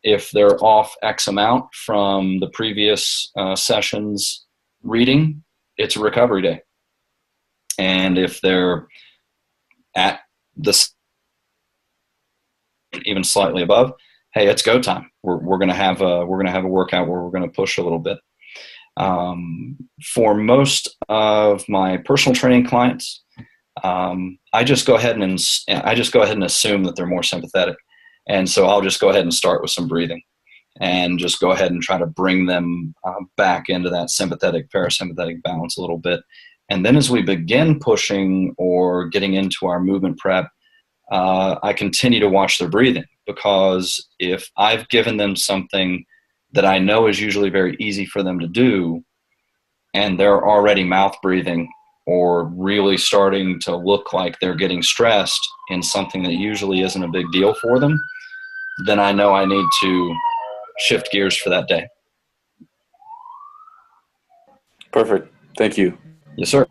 If they're off X amount from the previous session's reading, it's a recovery day. And if they're at even slightly above, hey, it's go time. We're going to have a workout where we're going to push a little bit. For most of my personal training clients, I just go ahead and assume that they're more sympathetic. And so I'll just go ahead and start with some breathing and just go ahead and try to bring them back into that sympathetic, parasympathetic balance a little bit. And then as we begin pushing or getting into our movement prep, I continue to watch their breathing, because if I've given them something that I know is usually very easy for them to do, and they're already mouth breathing or really starting to look like they're getting stressed in something that usually isn't a big deal for them, then I know I need to shift gears for that day. Perfect. Thank you. Yes, sir.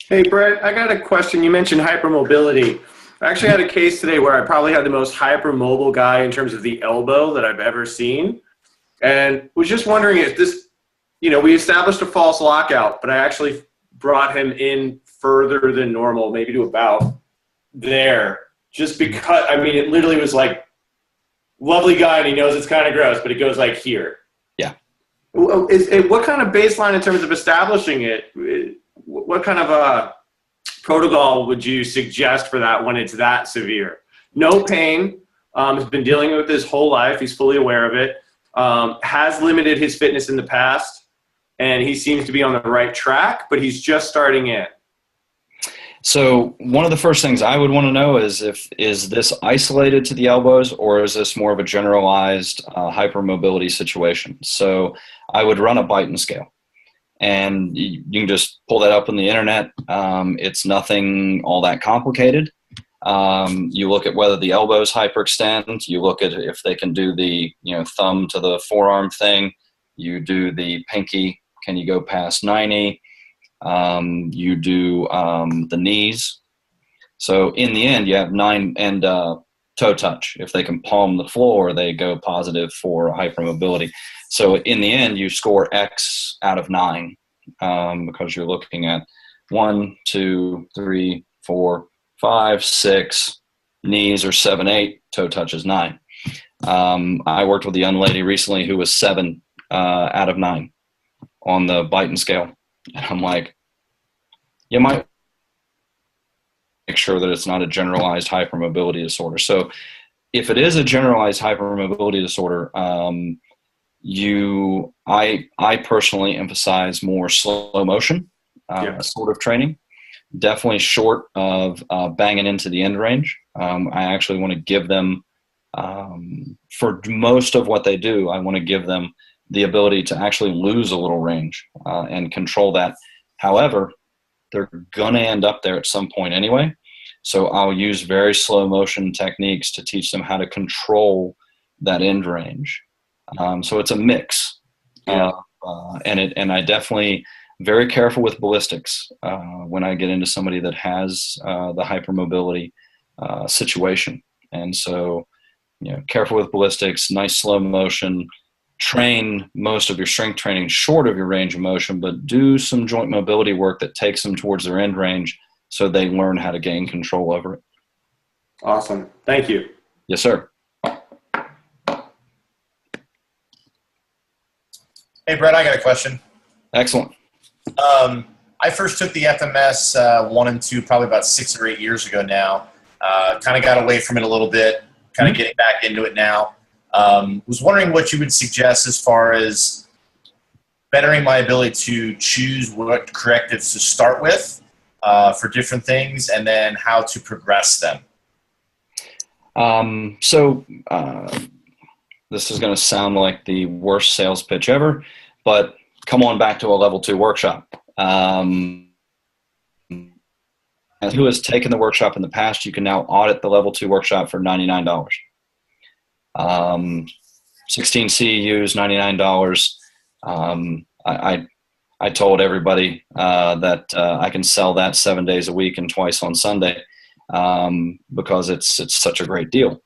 Hey, Brett, I got a question. You mentioned hypermobility. I actually had a case today where I probably had the most hypermobile guy in terms of the elbow that I've ever seen. And was just wondering if this, we established a false lockout, but I actually brought him in further than normal, maybe to about there, just because, it literally was like, lovely guy, and he knows it's kind of gross, but it goes like here. Yeah. What kind of baseline in terms of establishing it? What kind of protocol would you suggest for that when it's that severe? No pain. Has been dealing with this whole life. He's fully aware of it. Has limited his fitness in the past, and he seems to be on the right track, but he's just starting in. So one of the first things I would want to know is this isolated to the elbows, or is this more of a generalized hypermobility situation? So I would run a Beighton scale, and you can just pull that up on the internet. It's nothing all that complicated. You look at whether the elbows hyperextend. You look at if they can do the thumb to the forearm thing. You do the pinky. Can you go past 90? You do the knees. So in the end, you have 9 and toe touch. If they can palm the floor, they go positive for hypermobility. So in the end, you score X out of 9 because you're looking at 1, 2, 3, 4, 5, 6. Knees are 7, 8. Toe touch is 9. I worked with a young lady recently who was 7 out of 9 on the Beighton scale. And I'm like, you might make sure that it's not a generalized hypermobility disorder. So if it is a generalized hypermobility disorder, I personally emphasize more slow motion sort of training. Definitely short of banging into the end range. I actually want to give them, for most of what they do, I want to give them the ability to actually lose a little range and control that. However, they're going to end up there at some point anyway. So I'll use very slow motion techniques to teach them how to control that end range. So it's a mix. And I definitely very careful with ballistics when I get into somebody that has the hypermobility situation. And so, careful with ballistics, nice slow motion. Train most of your strength training short of your range of motion, but do some joint mobility work that takes them towards their end range so they learn how to gain control over it. Awesome. Thank you. Yes, sir. Hey, Brett, I got a question. Excellent. I first took the FMS 1 and 2 probably about 6 or 8 years ago now. Kind of got away from it a little bit, kind of getting back into it now. Was wondering what you would suggest as far as bettering my ability to choose what correctives to start with for different things, and then how to progress them. This is going to sound like the worst sales pitch ever, but come on back to a level 2 workshop. And who has taken the workshop in the past, you can now audit the level 2 workshop for $99. 16 CEUs, $99. I told everybody that I can sell that 7 days a week and twice on Sunday because it's such a great deal.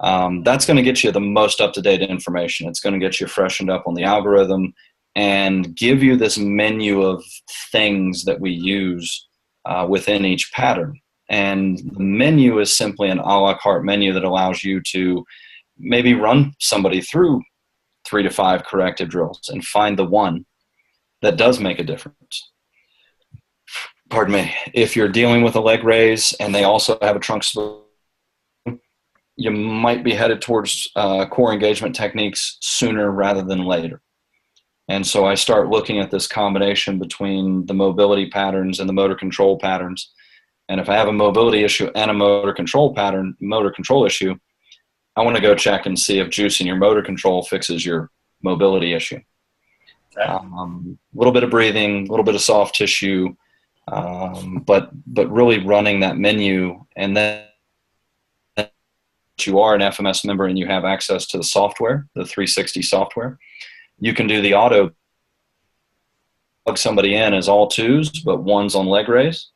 That's going to get you the most up-to-date information. It's going to get you freshened up on the algorithm and give you this menu of things that we use within each pattern. And the menu is simply an a la carte menu that allows you to maybe run somebody through 3 to 5 corrective drills and find the one that does make a difference. Pardon me. If you're dealing with a leg raise and they also have a trunk split, you might be headed towards core engagement techniques sooner rather than later. And so I start looking at this combination between the mobility patterns and the motor control patterns. And if I have a mobility issue and a motor control issue, I want to go check and see if juicing your motor control fixes your mobility issue. Okay. A little bit of breathing, a little bit of soft tissue, but really running that menu. And then you are an FMS member and you have access to the software, the 360 software, you can do the auto, plug somebody in as all 2s, but 1s on leg raise,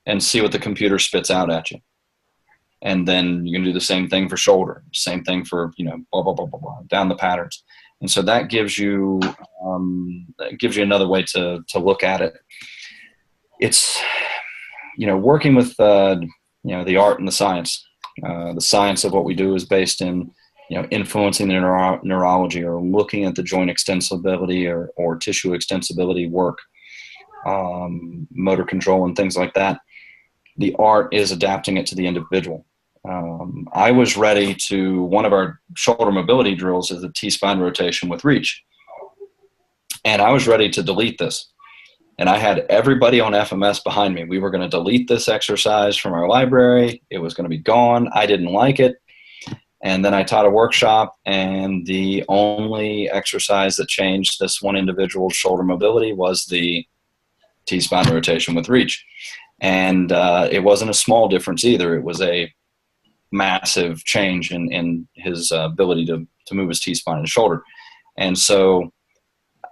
and see what the computer spits out at you. And then you can do the same thing for shoulder, same thing for, blah, blah, blah, blah, blah, down the patterns. And so that gives you another way to look at it. It's, working with, the art and the science. The science of what we do is based in, influencing the neurology or looking at the joint extensibility or tissue extensibility work, motor control and things like that. The art is adapting it to the individual. I was ready to, one of our shoulder mobility drills is a T-spine rotation with reach. And I was ready to delete this. And I had everybody on FMS behind me. We were going to delete this exercise from our library. It was going to be gone. I didn't like it. And then I taught a workshop, and the only exercise that changed this one individual's shoulder mobility was the T-spine rotation with reach. And it wasn't a small difference either. It was a massive change in his ability to move his T-spine and shoulder. And so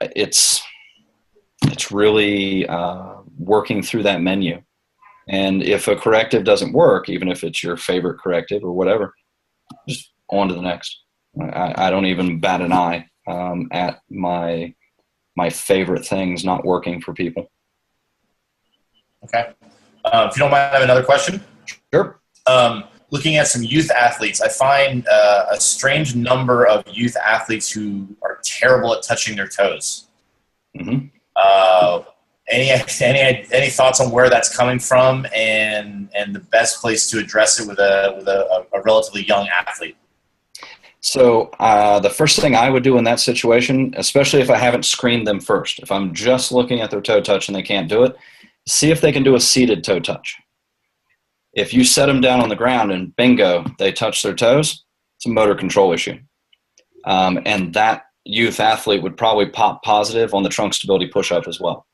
it's really working through that menu. And if a corrective doesn't work, even if it's your favorite corrective or whatever, just on to the next. I don't even bat an eye at my favorite things not working for people. Okay. If you don't mind, I have another question. Sure. Looking at some youth athletes, I find a strange number of youth athletes who are terrible at touching their toes. Mm-hmm. Any thoughts on where that's coming from and the best place to address it with a relatively young athlete? So the first thing I would do in that situation, especially if I haven't screened them first, if I'm just looking at their toe touch and they can't do it, see if they can do a seated toe touch. If you set them down on the ground and bingo, they touch their toes, it's a motor control issue. And that youth athlete would probably pop positive on the trunk stability push-up as well.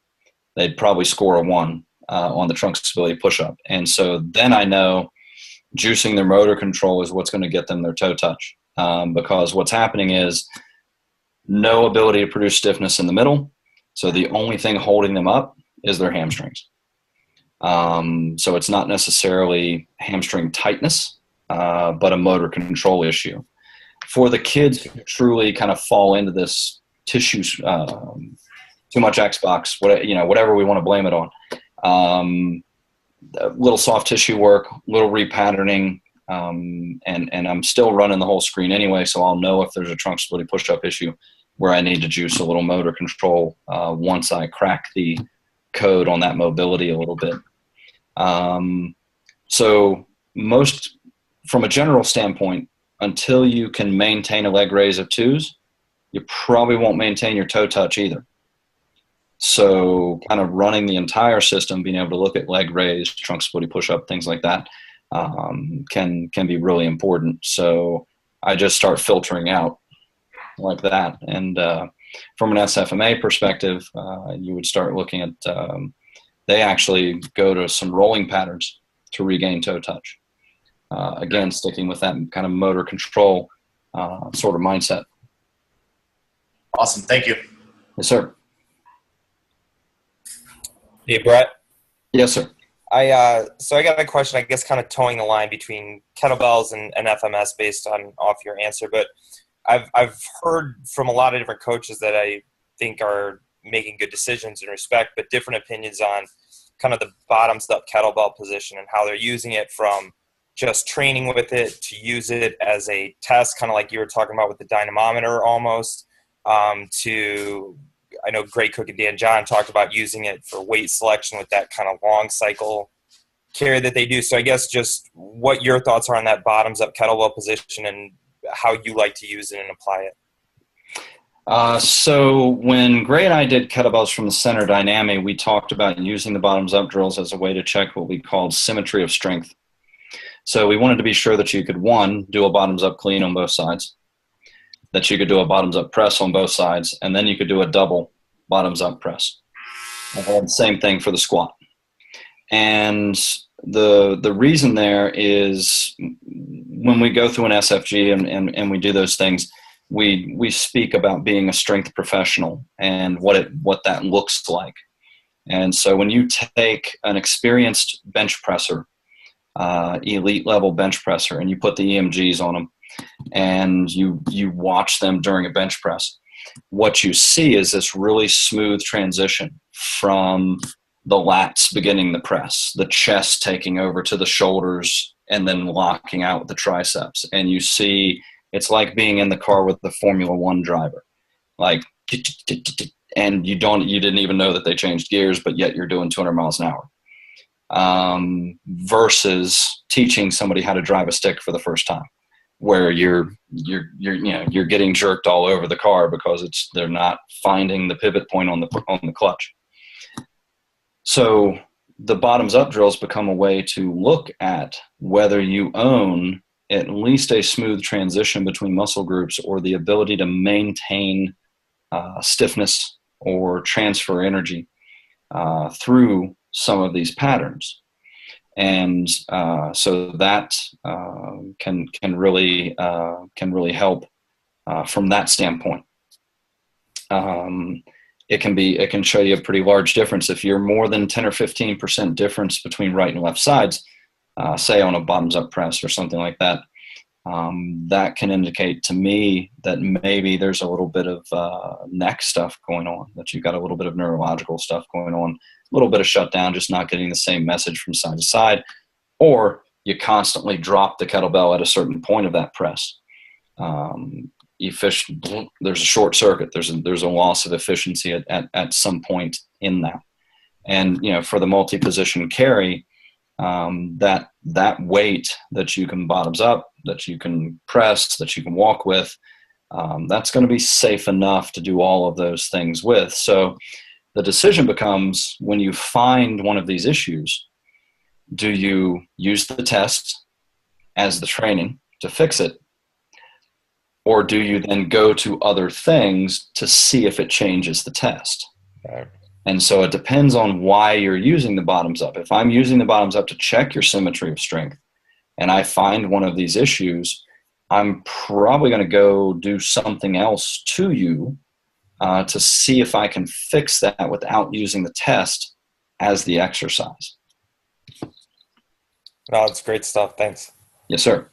They'd probably score a 1 on the trunk stability push-up. And so then I know juicing their motor control is what's going to get them their toe touch. Because what's happening is no ability to produce stiffness in the middle. So the only thing holding them up is their hamstrings. So it's not necessarily hamstring tightness, but a motor control issue. For the kids who truly kind of fall into this tissue, too much Xbox, whatever we want to blame it on, a little soft tissue work, little repatterning, and I'm still running the whole screen anyway, so I'll know if there's a trunk stability push-up issue where I need to juice a little motor control once I crack the code on that mobility a little bit. So most, from a general standpoint, until you can maintain a leg raise of 2s, you probably won't maintain your toe touch either. So kind of running the entire system, being able to look at leg raise, trunk stability push-up, things like that, can be really important. So I just start filtering out like that. And from an SFMA perspective, you would start looking at, they actually go to some rolling patterns to regain toe touch. Again, sticking with that kind of motor control sort of mindset. Awesome. Thank you. Yes, sir. Hey, Brett. Yes, sir. So I got a question, I guess, kind of towing the line between kettlebells and FMS based off your answer. But I've heard from a lot of different coaches that I think are making good decisions in respect, but different opinions on kind of the bottoms up kettlebell position and how they're using it, from just training with it to use it as a test, kind of like you were talking about with the dynamometer almost, to, I know Greg Cook and Dan John talked about using it for weight selection with that kind of long cycle carry that they do. So I guess just what your thoughts are on that bottoms up kettlebell position and how you like to use it and apply it. So when Gray and I did kettlebells from the Center Dynamic, we talked about using the bottoms up drills as a way to check what we called symmetry of strength. So we wanted to be sure that you could, one, do a bottoms up clean on both sides, that you could do a bottoms up press on both sides, and then you could do a double bottoms up press. And same thing for the squat. And the reason there is when we go through an SFG and we do those things, we speak about being a strength professional and what that looks like. And so when you take an experienced bench presser, elite level bench presser, and you put the EMGs on them and you watch them during a bench press, what you see is this really smooth transition from the lats beginning the press, the chest taking over to the shoulders, and then locking out with the triceps. And you see, it's like being in the car with the Formula One driver, like, and you didn't even know that they changed gears, but yet you're doing 200 miles an hour. Versus teaching somebody how to drive a stick for the first time, where you're getting jerked all over the car because they're not finding the pivot point on the clutch. So the bottoms up drills become a way to look at whether you own at least a smooth transition between muscle groups, or the ability to maintain stiffness or transfer energy through some of these patterns. And so that can really help from that standpoint. It can show you a pretty large difference if you're more than 10 or 15% difference between right and left sides, say on a bottoms up press or something like that. That can indicate to me that maybe there's a little bit of neck stuff going on, that you've got a little bit of neurological stuff going on, a little bit of shutdown, just not getting the same message from side to side, or you constantly drop the kettlebell at a certain point of that press. There's a short circuit. There's a loss of efficiency at some point in that. And, for the multi-position carry, that weight that you can bottoms up, that you can press, that you can walk with, that's going to be safe enough to do all of those things with. So the decision becomes, when you find one of these issues, do you use the test as the training to fix it? Or do you then go to other things to see if it changes the test? Right. And so it depends on why you're using the bottoms up. If I'm using the bottoms up to check your symmetry of strength, and I find one of these issues, I'm probably going to go do something else to you to see if I can fix that without using the test as the exercise. No, it's great stuff. Thanks. Yes, sir.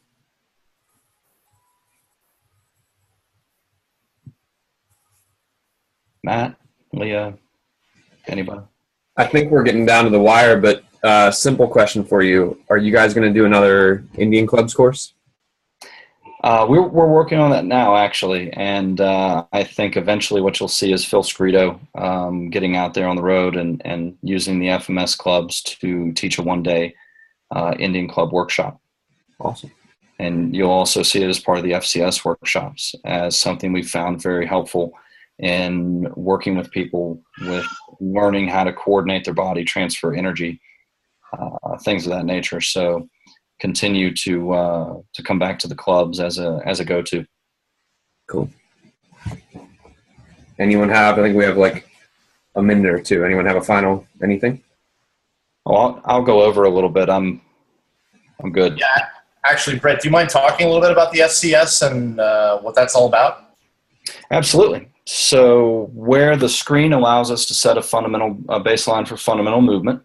Matt, Leah, anybody? I think we're getting down to the wire, but simple question for you. Are you guys going to do another Indian Clubs course? We're working on that now, actually. And I think eventually what you'll see is Phil Scrito getting out there on the road and using the FMS clubs to teach a one-day Indian Club workshop. Awesome. And you'll also see it as part of the FCS workshops as something we found very helpful in working with people with learning how to coordinate their body, transfer energy, things of that nature. So continue to come back to the clubs as a go-to. Cool. Anyone have, I think we have like a minute or two. Anyone have a final anything? Well, I'll go over a little bit. I'm good. Yeah. Actually, Brett, do you mind talking a little bit about the FCS and what that's all about? Absolutely. So where the screen allows us to set a baseline for fundamental movement,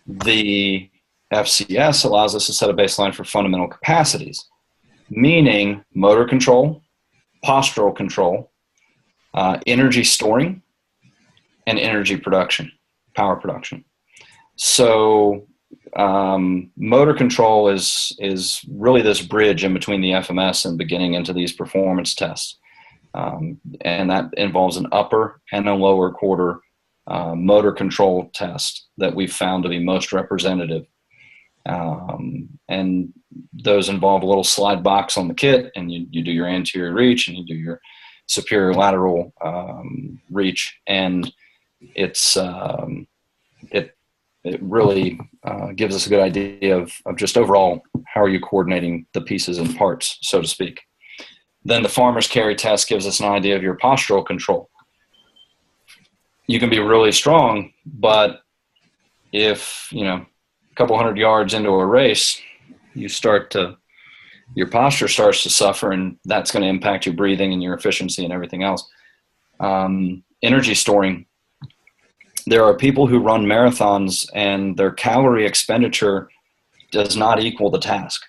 the FCS allows us to set a baseline for fundamental capacities, meaning motor control, postural control, energy storing, and energy production, power production. So motor control is really this bridge in between the FMS and beginning into these performance tests. And that involves an upper and a lower quarter motor control test that we've found to be most representative. And those involve a little slide box on the kit, and you do your anterior reach and you do your superior lateral reach. And it really gives us a good idea of just overall how are you coordinating the pieces and parts, so to speak. Then the farmer's carry test gives us an idea of your postural control. You can be really strong, but if, a couple hundred yards into a race, your posture starts to suffer, and that's going to impact your breathing and your efficiency and everything else. Energy storing. There are people who run marathons and their calorie expenditure does not equal the task.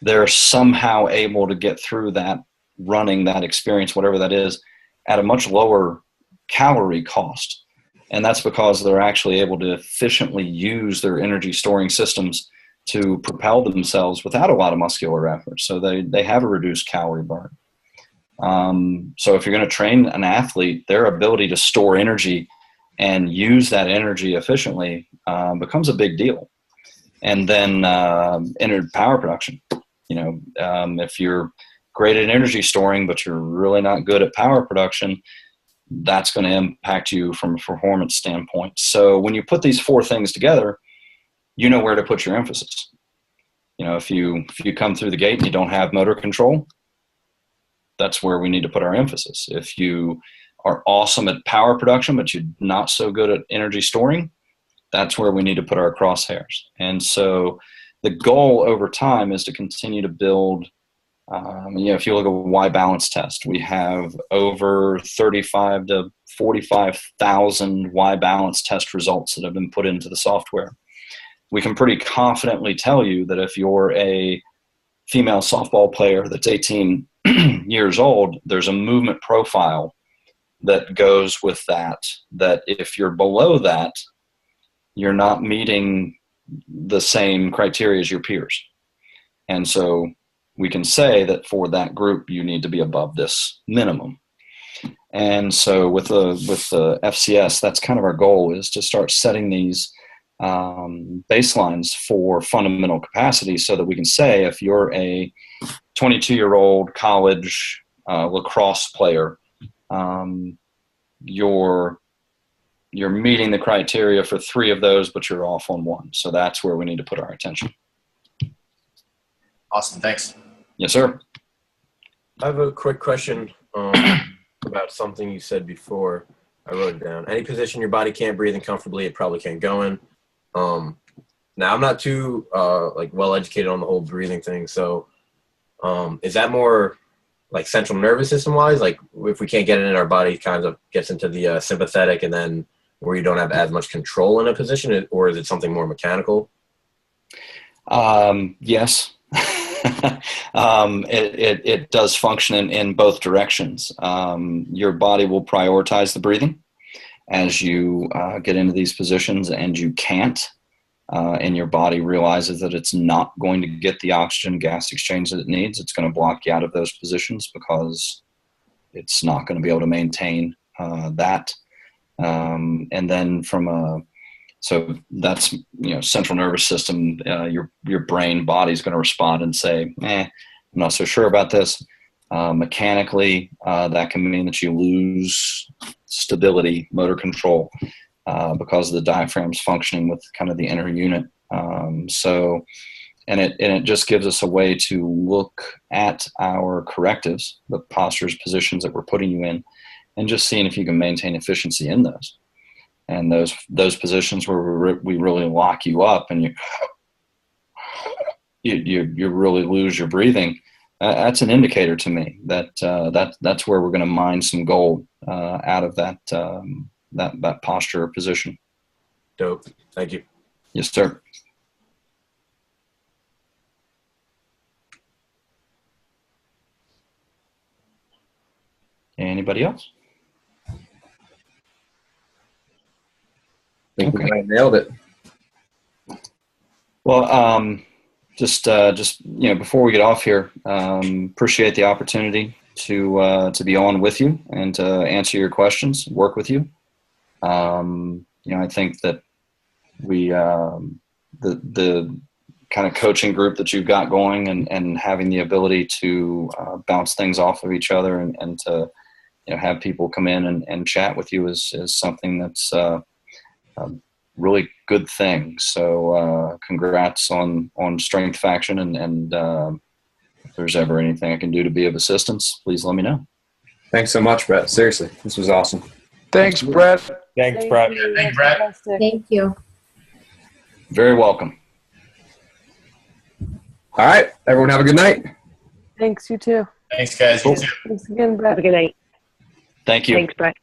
They're somehow able to get through that, running that experience, whatever that is, at a much lower calorie cost. And that's because they're actually able to efficiently use their energy storing systems to propel themselves without a lot of muscular effort. So they have a reduced calorie burn. So if you're going to train an athlete, their ability to store energy and use that energy efficiently becomes a big deal. And then enter power production. If you're great at energy storing, but you're really not good at power production, that's going to impact you from a performance standpoint. So when you put these four things together, you know where to put your emphasis. If you come through the gate and you don't have motor control, that's where we need to put our emphasis. If you are awesome at power production, but you're not so good at energy storing, that's where we need to put our crosshairs. And so the goal over time is to continue to build. If you look at a Y balance test, we have over 35 to 45,000 Y balance test results that have been put into the software. We can pretty confidently tell you that if you're a female softball player that's 18 years old, there's a movement profile that goes with that if you're below that, you're not meeting the same criteria as your peers. And so we can say that for that group, you need to be above this minimum. And so with the FCS, that's kind of our goal, is to start setting these baselines for fundamental capacity so that we can say if you're a 22-year-old college lacrosse player, you're meeting the criteria for 3 of those, but you're off on 1. So that's where we need to put our attention. Awesome. Thanks. Yes, sir. I have a quick question about something you said before. I wrote it down. Any position your body can't breathe in comfortably, it probably can't go in. Now, I'm not too well educated on the whole breathing thing. So is that more like central nervous system wise? Like if we can't get it in, our body kind of gets into the sympathetic, and then where you don't have as much control in a position, or is it something more mechanical? Yes. It does function in both directions. Your body will prioritize the breathing as you get into these positions, and you can't, and your body realizes that it's not going to get the oxygen gas exchange that it needs. It's going to block you out of those positions because it's not going to be able to maintain that. And then so that's, central nervous system, your brain body's going to respond and say, I'm not so sure about this. Mechanically, that can mean that you lose stability, motor control, because of the diaphragm's functioning with kind of the inner unit. And it just gives us a way to look at our correctives, the postures, positions that we're putting you in, and just seeing if you can maintain efficiency in those. And those positions where we really lock you up and you really lose your breathing, that's an indicator to me that that's where we're going to mine some gold out of that posture or position. Dope. Thank you. Yes, sir. Anybody else? I think we might have nailed it. Well, just before we get off here, appreciate the opportunity to be on with you and to answer your questions, work with you. I think that we the kind of coaching group that you've got going and having the ability to bounce things off of each other and to have people come in and chat with you is something that's a really good thing. So congrats on Strength Faction, and if there's ever anything I can do to be of assistance, please let me know. Thanks so much, Brett. Seriously, this was awesome. Thanks, Brett. Thanks, Brett. Thank you, Brett. Thank you. Very welcome. All right, everyone have a good night. Thanks, you too. Thanks, guys. You too. Thanks again, Brett. Have a good night. Thank you. Thanks, Brett.